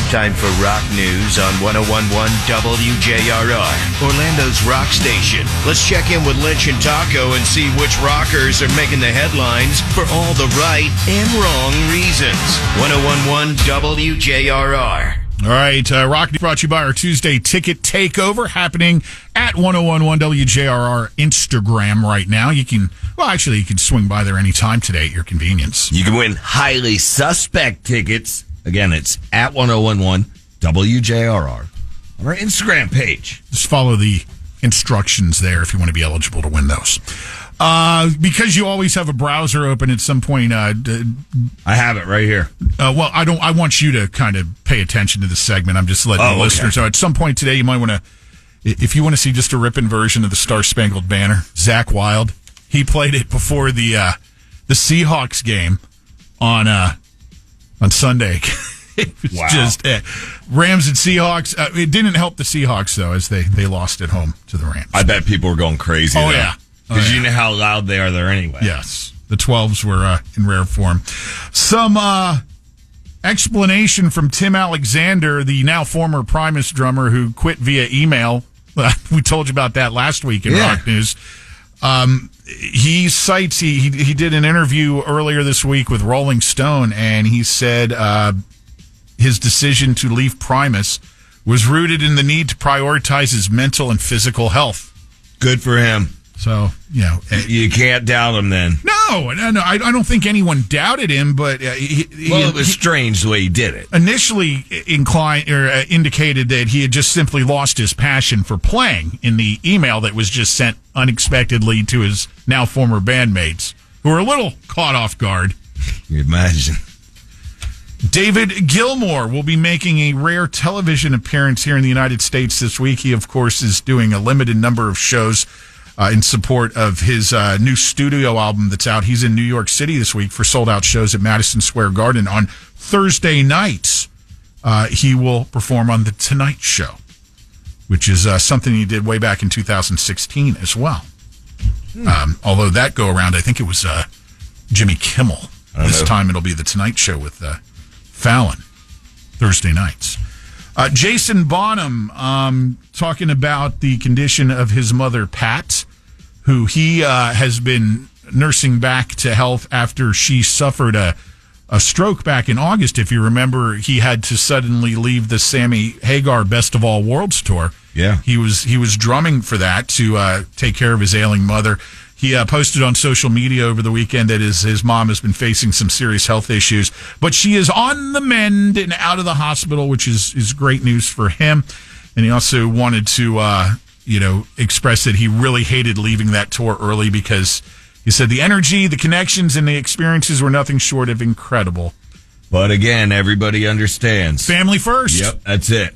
Time for rock news on 101.1 WJRR, Orlando's rock station. Let's check in with Lynch and Taco and see which rockers are making the headlines for all the right and wrong reasons. 101.1 WJRR. All right, Rock brought to you by our Tuesday Ticket Takeover happening at 101.1 WJRR Instagram right now. You can swing by there anytime today at your convenience. You can win highly suspect tickets. Again, it's at 101.1 WJRR on our Instagram page. Just follow the instructions there if you want to be eligible to win those. Because you always have a browser open at some point. I have it right here. I want you to kind of pay attention to this segment. I'm just letting the listeners know. At some point today, you might want to, if you want to see just a ripping version of the Star Spangled Banner, Zach Wilde, he played it before the Seahawks game on Sunday. It was just Rams and Seahawks. It didn't help the Seahawks though, as they lost at home to the Rams. I bet people were going crazy. Oh yeah. Because you know how loud they are there anyway. Yes. The 12s were in rare form. Some explanation from Tim Alexander, the now former Primus drummer who quit via email. We told you about that last week in Rock News. He cites, he did an interview earlier this week with Rolling Stone, and he said his decision to leave Primus was rooted in the need to prioritize his mental and physical health. Good for him. So, you can't doubt him then. No, I don't think anyone doubted him, but it was strange the way he did it. Initially indicated that he had just simply lost his passion for playing in the email that was just sent unexpectedly to his now former bandmates, who were a little caught off guard. You imagine. David Gilmour will be making a rare television appearance here in the United States this week. He, of course, is doing a limited number of shows in support of his new studio album that's out. He's in New York City this week for sold-out shows at Madison Square Garden. On Thursday nights, he will perform on The Tonight Show, which is something he did way back in 2016 as well. Although that go-around, I think it was Jimmy Kimmel. This time it'll be The Tonight Show with Fallon, Thursday nights. Jason Bonham talking about the condition of his mother, Pat, who he has been nursing back to health after she suffered a stroke back in August. If you remember, he had to suddenly leave the Sammy Hagar Best of All Worlds tour. Yeah. He was drumming for that to take care of his ailing mother. He posted on social media over the weekend that his mom has been facing some serious health issues, but she is on the mend and out of the hospital, which is great news for him. And he also wanted to, express that he really hated leaving that tour early because he said the energy, the connections, and the experiences were nothing short of incredible. But again, everybody understands. Family first. Yep, that's it.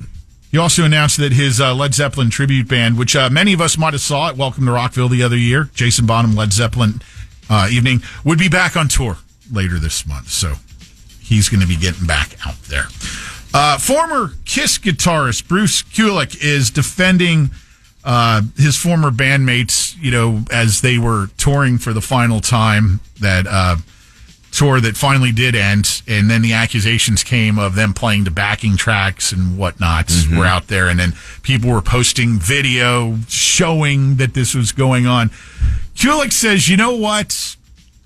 He also announced that his Led Zeppelin tribute band, which many of us might have saw at Welcome to Rockville the other year, Jason Bonham Led Zeppelin evening, would be back on tour later this month. So he's going to be getting back out there. Former Kiss guitarist Bruce Kulick is defending his former bandmates, as they were touring for the final time, that tour that finally did end, and then the accusations came of them playing the backing tracks and whatnot were out there, and then people were posting video showing that this was going on. Kulick says, you know what?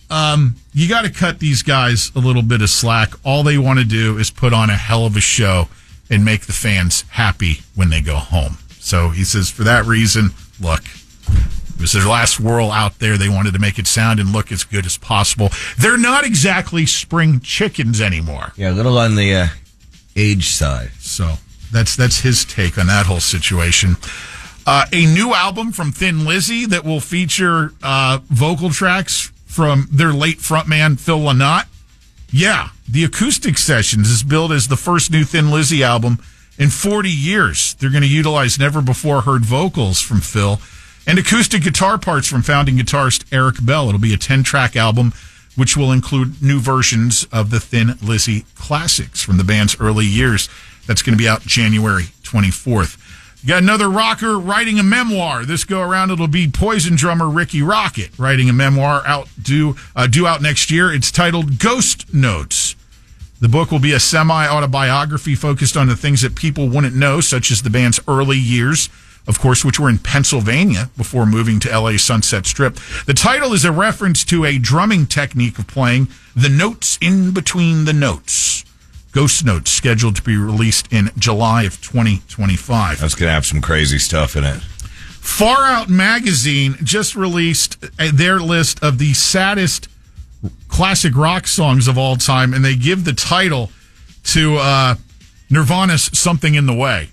You got to cut these guys a little bit of slack. All they want to do is put on a hell of a show and make the fans happy when they go home. So he says, for that reason, look, it was their last whirl out there. They wanted to make it sound and look as good as possible. They're not exactly spring chickens anymore. Yeah, a little on the age side. So that's his take on that whole situation. A new album from Thin Lizzy that will feature vocal tracks from their late frontman, Phil Lynott. Yeah, the acoustic sessions is billed as the first new Thin Lizzy album in 40 years. They're going to utilize never-before-heard vocals from Phil and acoustic guitar parts from founding guitarist Eric Bell. It'll be a 10-track album, which will include new versions of the Thin Lizzy classics from the band's early years. That's going to be out January 24th. You got another rocker writing a memoir. This go around, it'll be Poison drummer Ricky Rocket writing a memoir due out next year. It's titled Ghost Notes. The book will be a semi-autobiography focused on the things that people wouldn't know, such as the band's early years, of course, which were in Pennsylvania before moving to LA's Sunset Strip. The title is a reference to a drumming technique of playing the notes in between the notes. Ghost Notes, scheduled to be released in July of 2025. That's going to have some crazy stuff in it. Far Out Magazine just released their list of the saddest classic rock songs of all time, and they give the title to Nirvana's Something in the Way.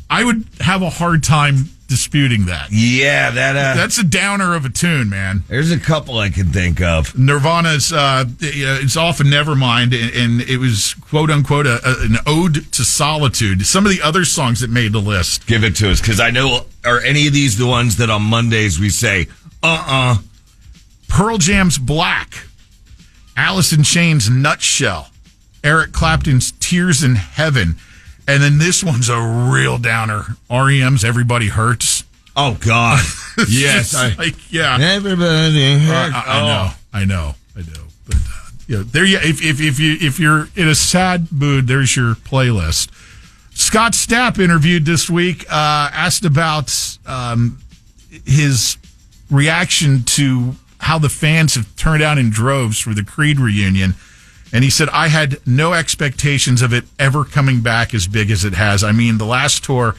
I would have a hard time disputing that. Yeah, that's a downer of a tune, man. There's a couple I can think of. Nirvana's it's often Nevermind, and it was quote unquote an ode to solitude. Some of the other songs that made the list. Give it to us, because I know, are any of these the ones that on Mondays we say, Pearl Jam's Black, Alice in Chains' Nutshell, Eric Clapton's Tears in Heaven. And then this one's a real downer. REM's Everybody Hurts. Oh, God. Yes. Yeah. Everybody hurts. I know. But, there you, if you're in a sad mood, there's your playlist. Scott Stapp interviewed this week, asked about his reaction to how the fans have turned out in droves for the Creed reunion. And he said, I had no expectations of it ever coming back as big as it has. I mean, the last tour,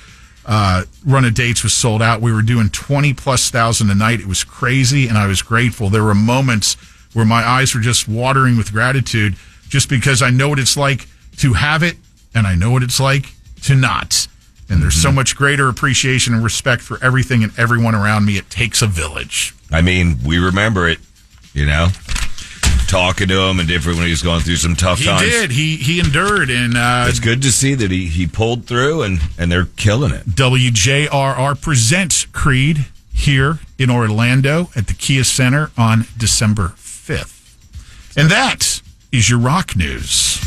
Run of Dates, was sold out. We were doing 20,000+ a night. It was crazy, and I was grateful. There were moments where my eyes were just watering with gratitude, just because I know what it's like to have it, and I know what it's like to not. And there's so much greater appreciation and respect for everything and everyone around me. It takes a village. I mean, we remember it, talking to him and different when he was going through some tough times. He did. He endured, and it's good to see that he pulled through, and they're killing it. WJRR presents Creed here in Orlando at the Kia Center on December 5th. And that is your rock news.